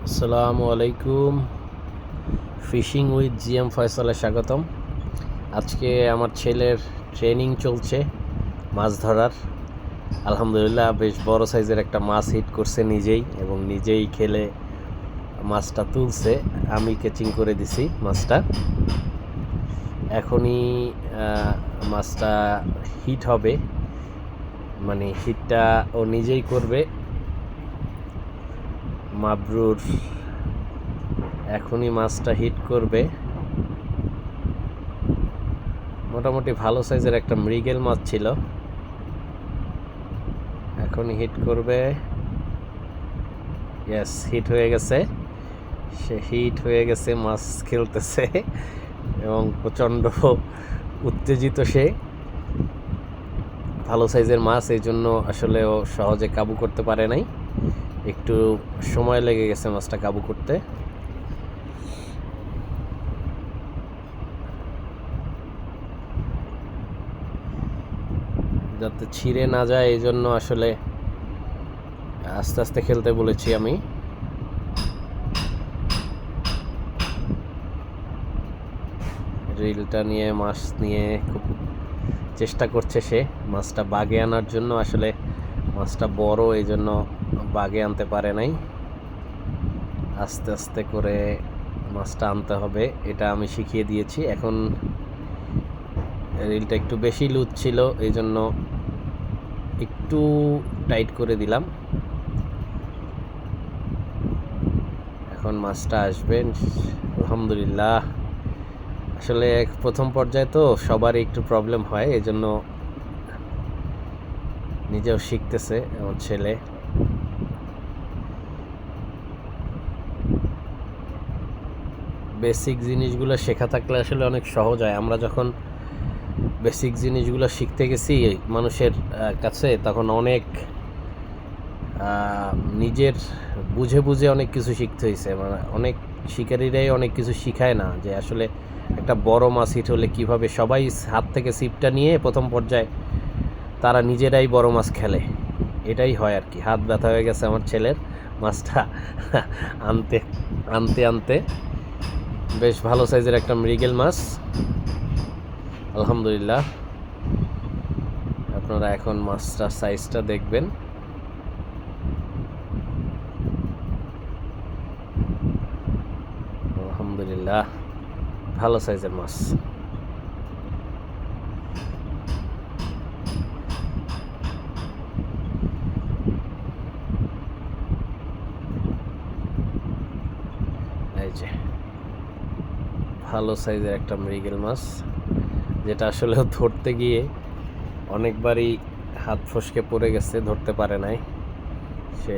আসসালামু আলাইকুম। Fishing with GM ফয়সালে স্বাগতম। আজকে আমার ছেলের ট্রেনিং চলছে মাছ ধরার। আলহামদুলিল্লাহ বেশ বড় সাইজের একটা মাছ হিট করছে নিজেই, এবং নিজেই খেলে মাছটা তুলছে। আমি ক্যাচিং করে দিছি মাছটা। এখনই মাছটা হিট হবে, মানে হিটটা ও নিজেই করবে। মাবরুর এখনই মাছটা হিট করবে। মোটামুটি ভালো সাইজের একটা মৃগেল মাছ ছিল, এখনই হিট করবে। ইয়েস, হিট হয়ে গেছে। সে হিট হয়ে গেছে, মাছ খেলতেছে এবং প্রচণ্ড উত্তেজিত সে। ভালো সাইজের মাছ, এই জন্য আসলে ও সহজে কাবু করতে পারে নাই, একটু সময় লেগে গেছে মাছটা কাবু করতে। যাতে ছিঁড়ে না যায় এই জন্য আসলে আস্তে আস্তে খেলতে বলেছি আমি। রিলটা নিয়ে মাছ নিয়ে খুব চেষ্টা করছে সে মাছটা বাগে আনার জন্য। আসলে মাছটা বড়, এই জন্য বাগে আনতে পারে নাই। আস্তে আস্তে করে মাছটা আনতে হবে, এটা আমি শিখিয়ে দিয়েছি। এখন রিলটা একটু বেশি লুজ ছিল, এই জন্য একটু টাইট করে দিলাম। এখন মাছটা আসবে আলহামদুলিল্লাহ। আসলে প্রথম পর্যায়ে তো সবারই একটু প্রবলেম হয়, এই জন্য নিজেও শিখতেছে আমার ছেলে। বেসিক জিনিসগুলো শেখা থাকলে আসলে অনেক সহজ হয়। আমরা যখন বেসিক জিনিসগুলো শিখতে গেছি মানুষের কাছে, তখন অনেক নিজের বুঝে বুঝে অনেক কিছু শিখতে হয়েছে। মানে অনেক শিকারীরাই অনেক কিছু শিখায় না, যে আসলে একটা বড় মাছ হিট হলে কীভাবে সবাই হাত থেকে ছিপটা নিয়ে প্রথম পর্যায়ে তারা নিজেরাই বড় মাছ খেলে। এটাই হয় আর কি। হাত ব্যথা হয়ে গেছে আমার ছেলের মাছটা আনতে আনতে আনতে। বেশ ভালো সাইজের একটা মৃগেল মাছ আলহামদুলিল্লাহ। আপনারা এখন মাছটার সাইজটা দেখবেন। আলহামদুলিল্লাহ ভালো সাইজের মাছ। এই যে ভালো সাইজের একটা মৃগেল মাছ, যেটা আসলে ধরতে গিয়ে অনেকবারই হাত ফসকে পড়ে গেছে, ধরতে পারে নাই সে।